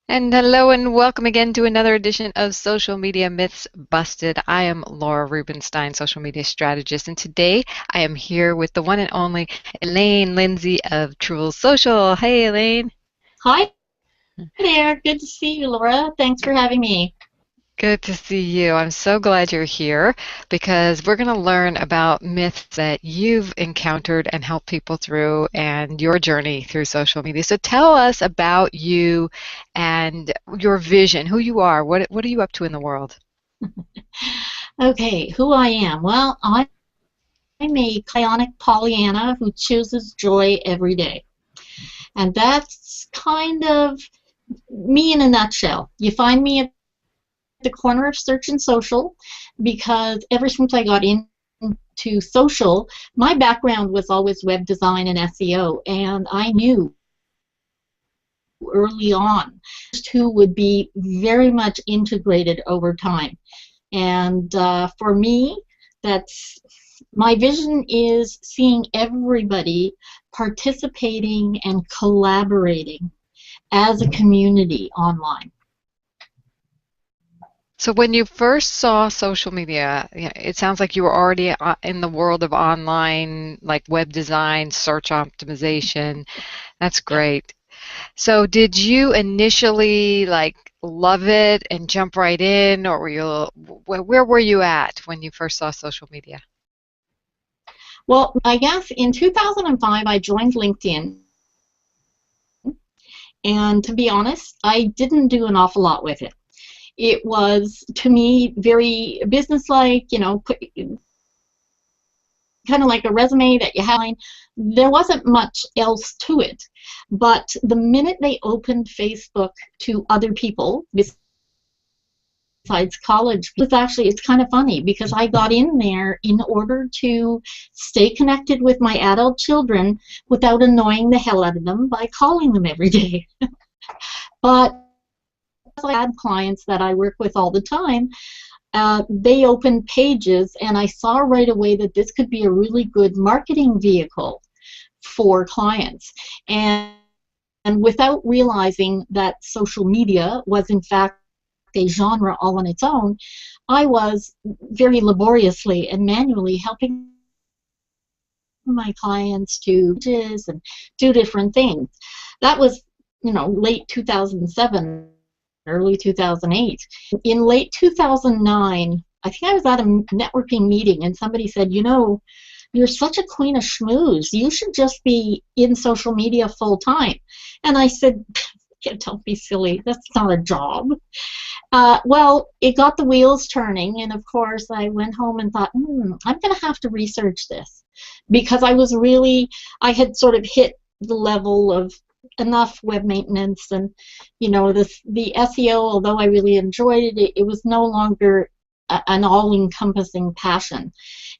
And hello and welcome again to another edition of Social Media Myths Busted. I am Laura Rubenstein, social media strategist, and today I am here with the one and only Elaine Lindsay of Truel Social. Hey, Elaine. Hi there. Good to see you, Laura. Thanks for having me. Good to see you. I'm so glad you're here because we're going to learn about myths that you've encountered and helped people through and your journey through social media. So tell us about you and your vision, who you are. What are you up to in the world? Okay, who I am. Well, I'm a chaotic Pollyanna who chooses joy every day. And that's kind of me in a nutshell. You find me at the corner of search and social because ever since I got into social, my background was always web design and SEO, and I knew early on who would be very much integrated over time. And for me, that's my vision is seeing everybody participating and collaborating as a community online. So when you first saw social media, yeah, it sounds like you were already in the world of online, like web design, search optimization. That's Yep. great. So did you initially like love it and jump right in, or where were you at when you first saw social media? Well, I guess in 2005 I joined LinkedIn, and to be honest, I didn't do an awful lot with it. It was to me very businesslike, kind of like a resume that you have. There wasn't much else to it. But the minute they opened Facebook to other people besides college, it's kind of funny because I got in there in order to stay connected with my adult children without annoying the hell out of them by calling them every day. But I had clients that I work with all the time, they opened pages, and I saw right away that this could be a really good marketing vehicle for clients. And without realizing that social media was in fact a genre all on its own, I was very laboriously and manually helping my clients to and do different things. That was, late 2007, early 2008. In late 2009, I think I was at a networking meeting and somebody said, you're such a queen of schmooze. You should just be in social media full time. And I said, don't be silly. That's not a job. Well, it got the wheels turning, and of course, I went home and thought, I'm going to have to research this because I had sort of hit the level of enough web maintenance, and the SEO. Although I really enjoyed it, it was no longer an all-encompassing passion.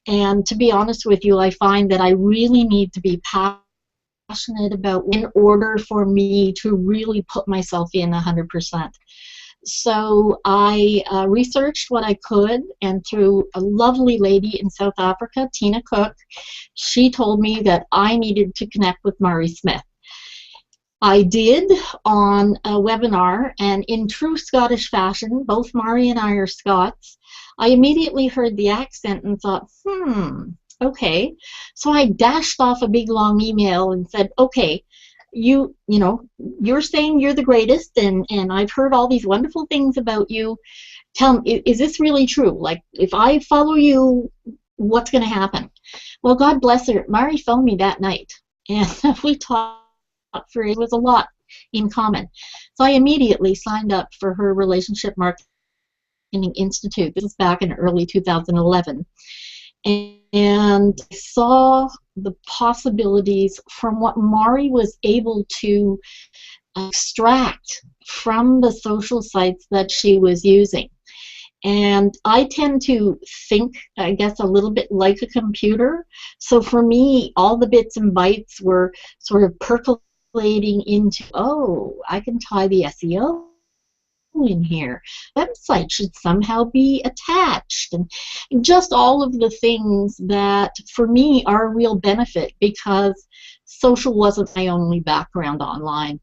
And to be honest with you, I find that I really need to be passionate about in order for me to really put myself in 100%. So I researched what I could, and through a lovely lady in South Africa, Tina Cook, she told me that I needed to connect with Mari Smith. I did on a webinar, and in true Scottish fashion, both Mari and I are Scots, I immediately heard the accent and thought, okay. So I dashed off a big long email and said, okay, you're saying you're the greatest, and I've heard all these wonderful things about you. Tell me, is this really true? Like, if I follow you, what's going to happen? Well, God bless her, Mari phoned me that night, and we talked for it was a lot in common. So I immediately signed up for her Relationship Marketing Institute. This was back in early 2011. And I saw the possibilities from what Mari was able to extract from the social sites that she was using. And I tend to think, I guess, a little bit like a computer. So for me, all the bits and bytes were sort of percolating into, oh, I can tie the SEO in here. Website should somehow be attached, and just all of the things that for me are a real benefit because social wasn't my only background online.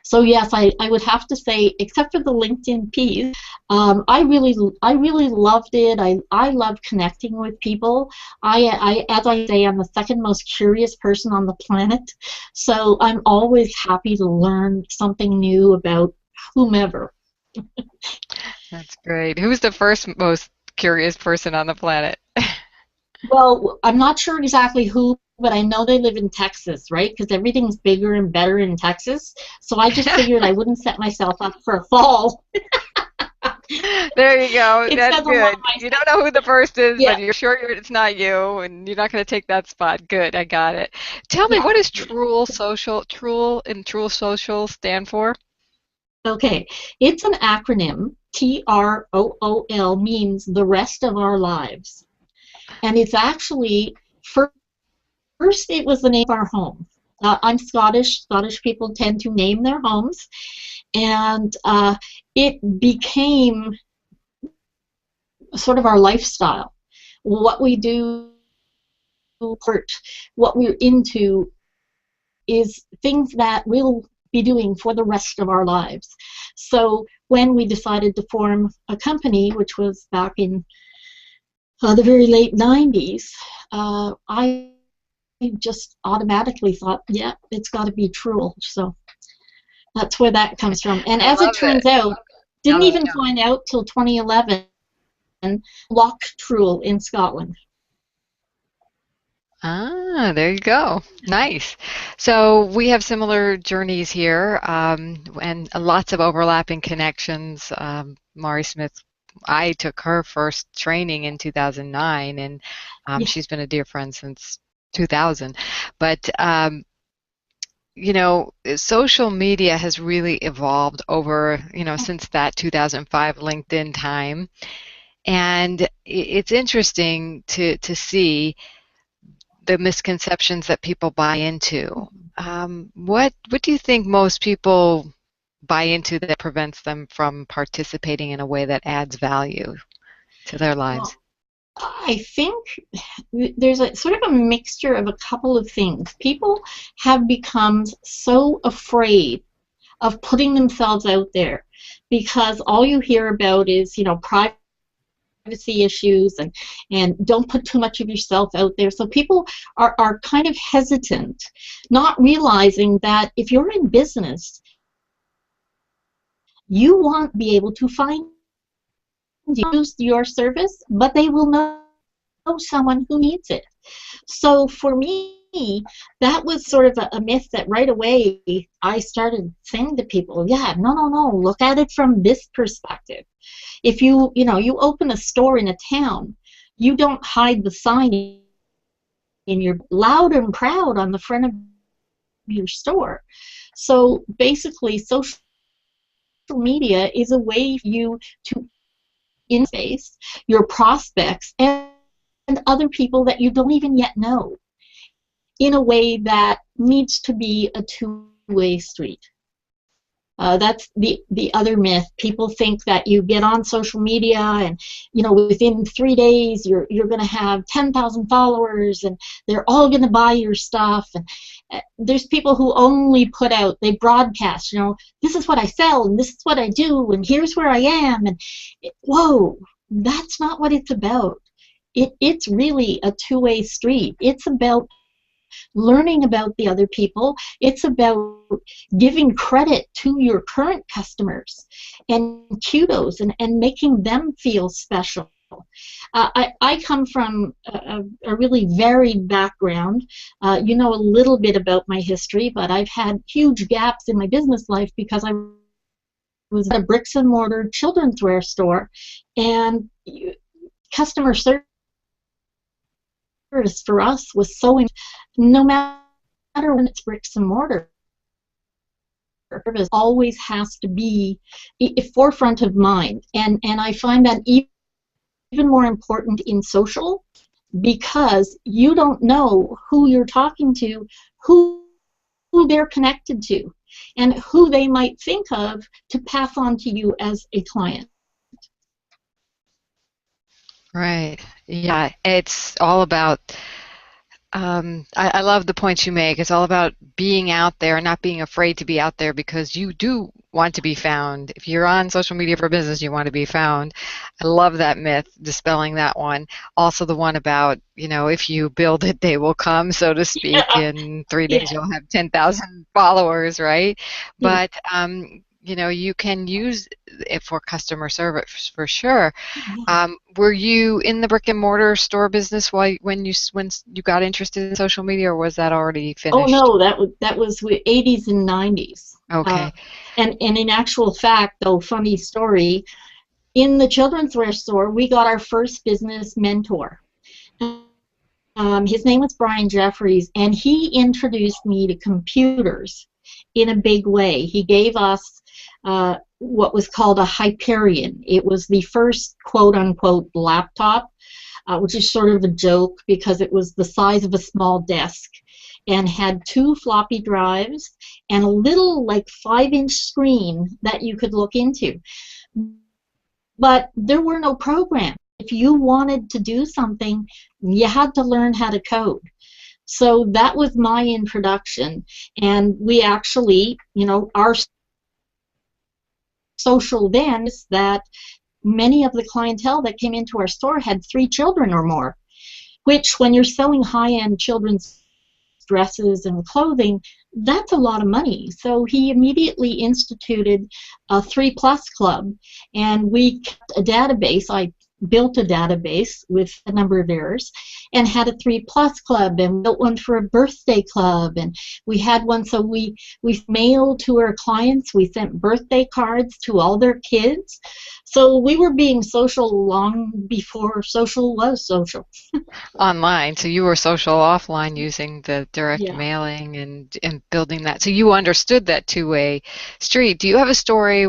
So yes, I would have to say, except for the LinkedIn piece, I really loved it. I love connecting with people. As I say, I'm the second most curious person on the planet, so I'm always happy to learn something new about whomever. That's great. Who's the first most curious person on the planet? Well, I'm not sure exactly who, but I know they live in Texas, right? Because everything's bigger and better in Texas. So I just figured I wouldn't set myself up for a fall. There you go. It That's says a lot. good. You don't know who the first is, Yeah, but you're sure it's not you, and you're not going to take that spot. Good, I got it. Tell me, yeah. what does Truel Social stand for? Okay. It's an acronym. TROOL means the rest of our lives. And it's actually, first it was the name of our home. I'm Scottish. Scottish people tend to name their homes. And it became sort of our lifestyle. What we do, what we're into is things that we'll be doing for the rest of our lives. So when we decided to form a company, which was back in the very late 90s, I just automatically thought, yeah, it's got to be Truel. So that's where that comes from. And I as it love it. turns out, didn't Oh, even find out till 2011, Loch Truel in Scotland. ah, there you go. Nice. So we have similar journeys here, and lots of overlapping connections. Mari Smith, I took her first training in 2009, and Yeah. she's been a dear friend since 2000. But social media has really evolved over, since that 2005 LinkedIn time. And it's interesting to see the misconceptions that people buy into. What do you think most people buy into that prevents them from participating in a way that adds value to their lives? Well, I think there's a sort of a mixture of a couple of things. People have become so afraid of putting themselves out there because all you hear about is, privacy issues and don't put too much of yourself out there. So people are kind of hesitant, not realizing that if you're in business, you want to be able to find use your service, but they will know someone who needs it. So for me, that was sort of a myth that right away I started saying to people, yeah, no, no, no, look at it from this perspective. If you open a store in a town, you don't hide the sign in your loud and proud on the front of your store. So basically, social media is a way for you to interface your prospects and other people that you don't even yet know in a way that needs to be a two-way street. That's the other myth. People think that you get on social media and within 3 days you're going to have 10,000 followers and they're all going to buy your stuff. And there's people who only they broadcast. This is what I sell and this is what I do and here's where I am. And whoa, that's not what it's about. It's really a two-way street. It's about learning about the other people. It's about giving credit to your current customers and kudos and making them feel special. I come from a really varied background. You know a little bit about my history, but I've had huge gaps in my business life because I was at a bricks and mortar children's wear store, and customer service for us was so important. No matter when it's bricks and mortar, service always has to be a forefront of mind, and I find that even more important in social, because you don't know who you're talking to, who they're connected to, and who they might think of to pass on to you as a client. Right. Yeah, it's all about I love the points you make. It's all about being out there and not being afraid to be out there because you do want to be found. If you're on social media for business, you want to be found. I love that myth, dispelling that one. Also, the one about, if you build it, they will come, so to speak. Yeah, In 3 days, yeah, you'll have 10,000 followers, right? yeah. But, you can use it for customer service for sure. Yeah. Were you in the brick and mortar store business when you got interested in social media, or was that already Oh finished? no, that was the 80s and 90s. Uh, Okay. and in actual fact, though, funny story, in the children's wear store, we got our first business mentor. His name was Brian Jeffries, and he introduced me to computers in a big way. He gave us what was called a Hyperion. It was the first quote unquote laptop, which is sort of a joke because it was the size of a small desk and had two floppy drives and a little like 5-inch screen that you could look into. But there were no programs. If you wanted to do something, you had to learn how to code. So that was my introduction. And we actually, our social then is that many of the clientele that came into our store had 3 children or more, which when you're selling high-end children's dresses and clothing, that's a lot of money. So he immediately instituted a 3+ club, and we kept a database. I built a database with a number of errors and had a 3+ club, and built one for a birthday club, and we had one, so we mailed to our clients. We sent birthday cards to all their kids. So we were being social long before social was social. Online. So you were social offline using the direct Yeah. mailing and building that. So you understood that two-way street. Do you have a story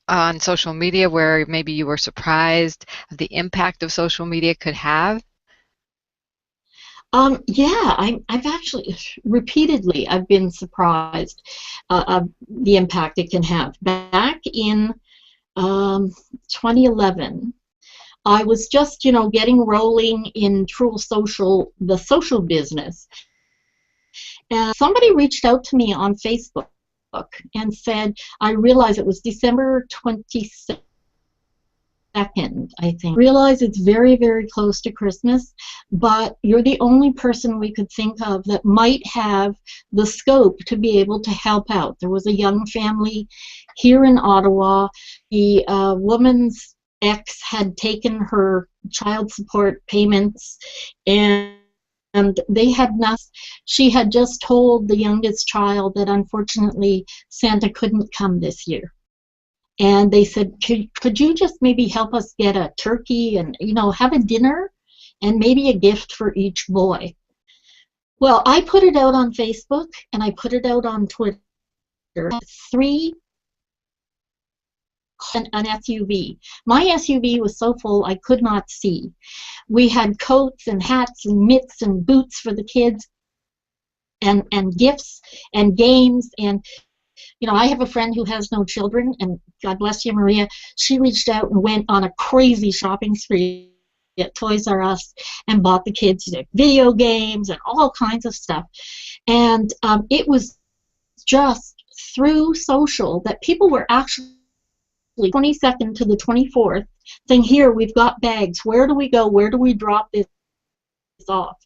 on social media where maybe you were surprised of the impact of social media could have? Yeah, I've actually repeatedly I've been surprised of the impact it can have. Back in 2011, I was just getting rolling in the social business, and somebody reached out to me on Facebook and said, I realized it was December 22nd, I think. Realize it's very, very close to Christmas, but you're the only person we could think of that might have the scope to be able to help out. There was a young family here in Ottawa. The woman's ex had taken her child support payments, and they had not. She had just told the youngest child that unfortunately Santa couldn't come this year, and they said, could you just maybe help us get a turkey and have a dinner and maybe a gift for each boy. Well, I put it out on Facebook and I put it out on Twitter. Three an SUV. My SUV was so full I could not see. We had coats and hats and mitts and boots for the kids, and gifts and games. And I have a friend who has no children, and God bless you, Maria. She reached out and went on a crazy shopping spree at Toys R Us and bought the kids video games and all kinds of stuff. And it was just through social that people were actually 22nd to the 24th saying, here, we've got bags. Where do we go? Where do we drop this off?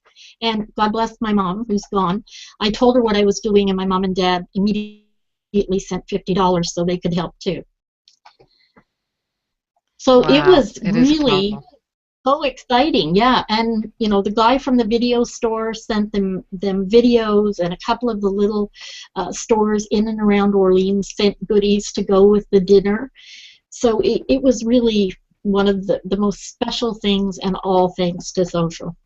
And God bless my mom, who's gone. I told her what I was doing, and my mom and dad immediately sent $50 so they could help too. So it Wow, was it is really powerful. so exciting, yeah. And the guy from the video store sent them videos, and a couple of the little stores in and around Orleans sent goodies to go with the dinner. So it was really one of the most special things, and all thanks to social.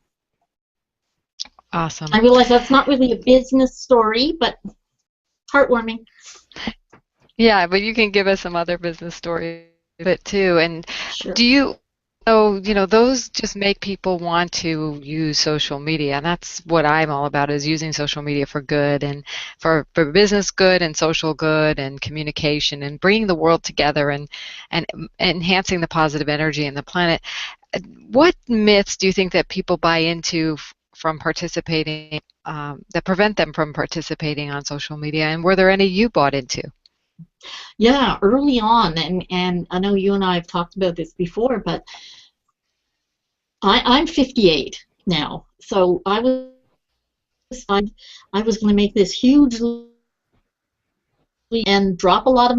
Awesome. I realize that's not really a business story, but heartwarming. Yeah, but you can give us some other business stories of it too. And Sure. do you, so, those just make people want to use social media. And that's what I'm all about, is using social media for good and for business good and social good and communication and bringing the world together and enhancing the positive energy in the planet. What myths do you think that people buy into from participating, that prevent them from participating on social media? And were there any you bought into? Yeah, early on, and I know you and I have talked about this before, but I'm 58 now, so I was going to make this huge leap and drop a lot of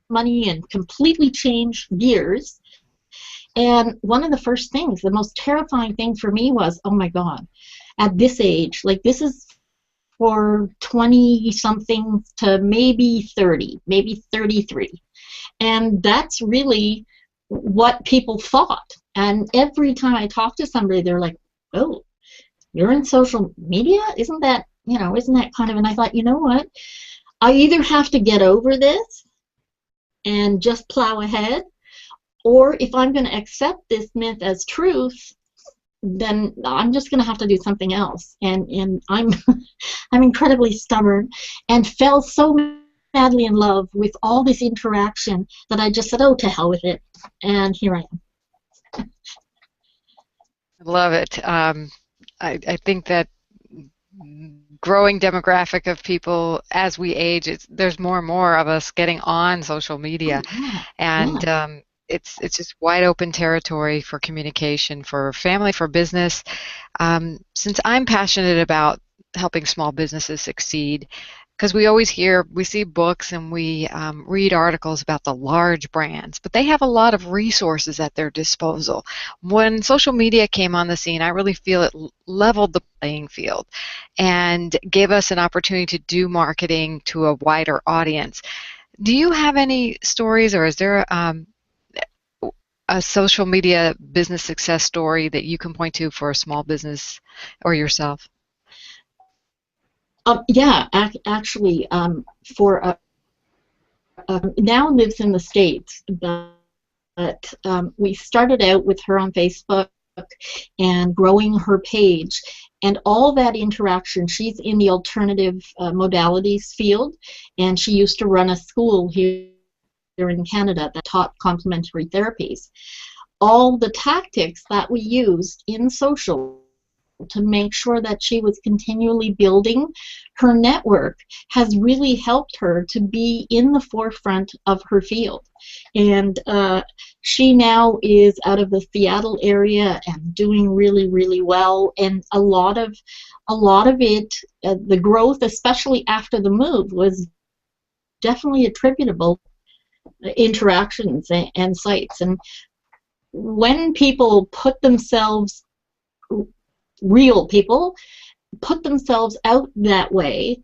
money and completely change gears. And one of the first things, the most terrifying thing for me was, oh my God, at this age, like this is for 20 something to maybe 30, maybe 33. And that's really what people thought. And every time I talk to somebody, they're like, oh, you're in social media? Isn't that, isn't that kind of, and I thought, you know what? I either have to get over this and just plow ahead, or if I'm going to accept this myth as truth, then I'm just going to have to do something else. And I'm I'm incredibly stubborn and fell so madly in love with all this interaction that I just said, oh, to hell with it. And here I am. Love it. I think that growing demographic of people as we age, there's more and more of us getting on social Oh, media, yeah, yeah. and it's just wide open territory for communication, for family, for business. Since I'm passionate about helping small businesses succeed, because we see books and we read articles about the large brands, but they have a lot of resources at their disposal. When social media came on the scene, I really feel it leveled the playing field and gave us an opportunity to do marketing to a wider audience. Do you have any stories, or is there a social media business success story that you can point to for a small business or yourself? Yeah, actually, for now lives in the States, but we started out with her on Facebook and growing her page, and all that interaction. She's in the alternative modalities field, and she used to run a school here in Canada that taught complementary therapies. All the tactics that we used in social to make sure that she was continually building her network has really helped her to be in the forefront of her field. And she now is out of the Seattle area and doing really, really well. And a lot of it, the growth, especially after the move, was definitely attributable interactions and sites. And when people put themselves, real people, put themselves out that way,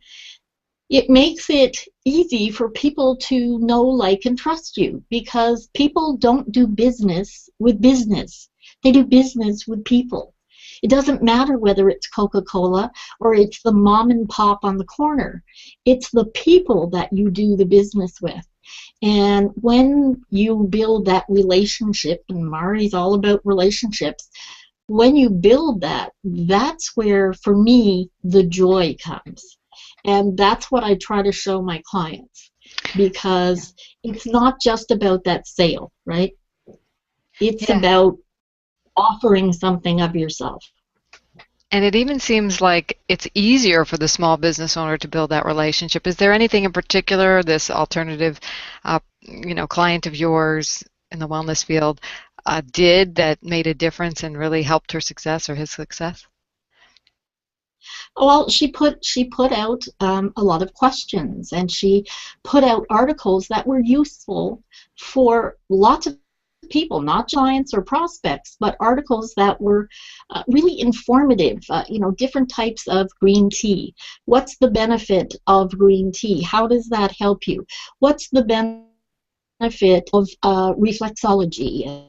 it makes it easy for people to know, like, and trust you, because people don't do business with business. They do business with people. It doesn't matter whether it's Coca-Cola or it's the mom and pop on the corner. It's the people that you do the business with. And when you build that relationship, and Mari's all about relationships, when you build that, that's where, for me, the joy comes. And that's what I try to show my clients, because it's not just about that sale, right? It's Yeah. about offering something of yourself. And it even seems like it's easier for the small business owner to build that relationship. Is there anything in particular this alternative, client of yours in the wellness field did that made a difference and really helped her success or his success? Well, she put out a lot of questions, and she put out articles that were useful for lots of people, not clients or prospects, but articles that were really informative. Different types of green tea. What's the benefit of green tea? How does that help you? What's the benefit of reflexology?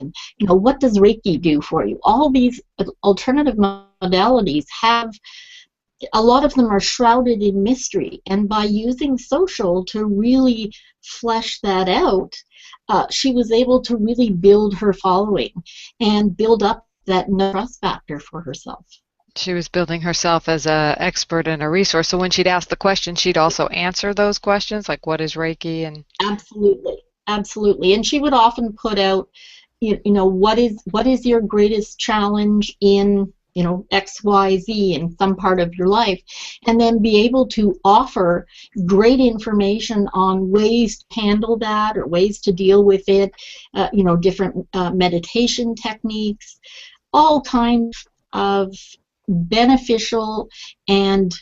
And what does Reiki do for you? All these alternative modalities have, a lot of them are shrouded in mystery, and by using social to really flesh that out, she was able to really build her following and build up that trust factor for herself. She was building herself as an expert and a resource. So when she'd ask the question, she'd also answer those questions, like what is Reiki and. Absolutely, absolutely. And she would often put out, what is your greatest challenge in XYZ in some part of your life, and then be able to offer great information on ways to handle that or ways to deal with it, different meditation techniques, all kinds of beneficial and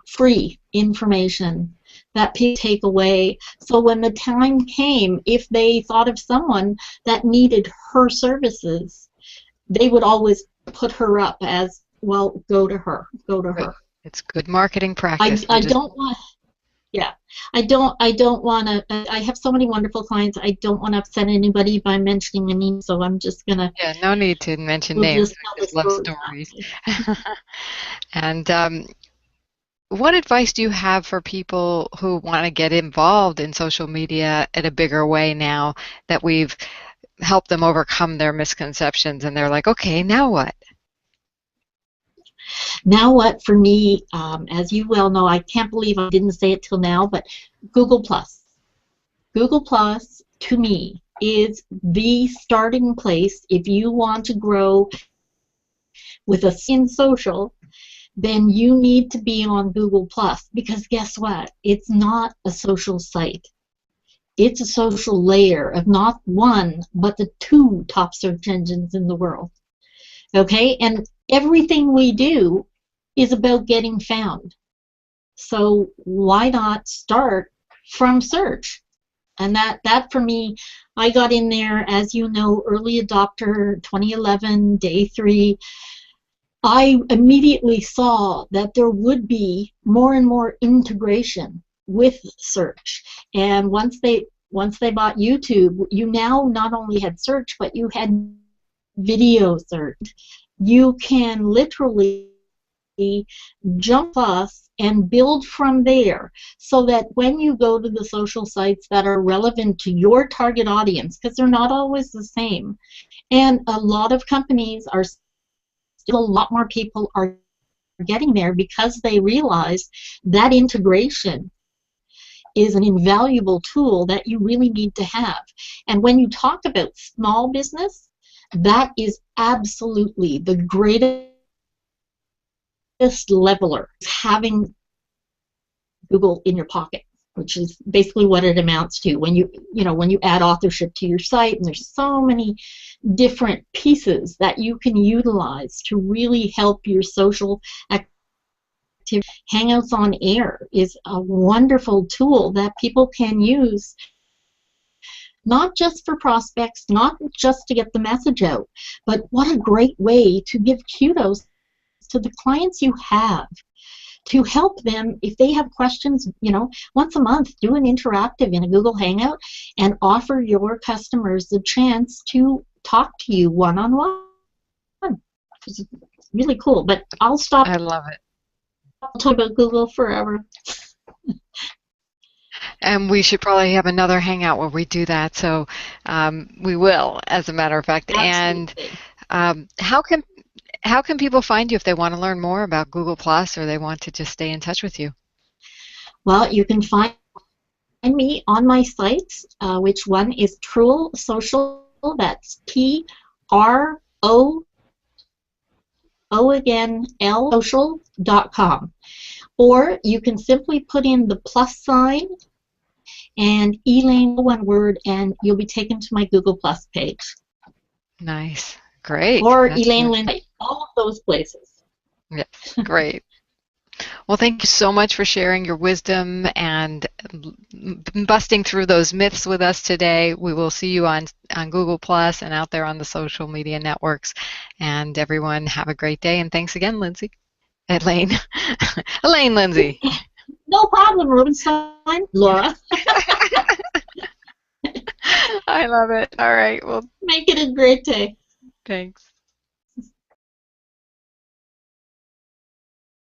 free information that people take away. So when the time came, if they thought of someone that needed her services, they would always put her up as, well, go to her, go to Good. her. It's good marketing I, practice. I don't want, yeah, I don't want to, I have so many wonderful clients, I don't want to upset anybody by mentioning a name, so I'm just going to, Yeah, no need to mention we'll names. just tell We the just love story stories. that way. And what advice do you have for people who want to get involved in social media in a bigger way now that we've helped them overcome their misconceptions and they're like, okay, now what? Now what, for me, as you well know, I can't believe I didn't say it till now, but Google Plus. Google Plus, to me, is the starting place if you want to grow with a in social. Then you need to be on Google Plus, because guess what? It's not a social site. It's a social layer of not one, but the two top search engines in the world. Okay? And everything we do is about getting found. So why not start from search? And that for me, I got in there, as you know, early adopter, 2011, day 3. I immediately saw that there would be more and more integration with search. And once they bought YouTube, you now not only had search, but you had video search. You can literally jump us and build from there, so that when you go to the social sites that are relevant to your target audience, because they're not always the same, and a lot of companies are still, a lot more people are getting there because they realize that integration is an invaluable tool that you really need to have. And when you talk about small business, that is absolutely the greatest leveler, having Google in your pocket, which is basically what it amounts to. When you add authorship to your site, and there's so many different pieces that you can utilize to really help your social activity. Hangouts on Air is a wonderful tool that people can use, not just for prospects, not just to get the message out, but what a great way to give kudos to the clients you have, to help them if they have questions. Once a month, do an interactive in a Google Hangout and offer your customers the chance to talk to you one-on-one. It's really cool. But I'll stop I love it. talking about Google forever. And we should probably have another hangout where we do that. So we will, as a matter of fact. And Absolutely. how can people find you if they want to learn more about Google Plus or they want to just stay in touch with you? Well, you can find me on my sites, which one is Truel Social. That's TROO social.com. Or you can simply put in the plus sign and Elaine, one word, and you'll be taken to my Google Plus page. Nice. Great. Or That's Elaine good. Lindsay, all of those places. Yes. Great. Well, thank you so much for sharing your wisdom and busting through those myths with us today. We will see you on Google Plus and out there on the social media networks. And everyone, have a great day. And thanks again, Lindsay. Elaine. Elaine Lindsay. No problem, Rubenstein. Laura. I love it. All right. Well, Make it a great day. thanks.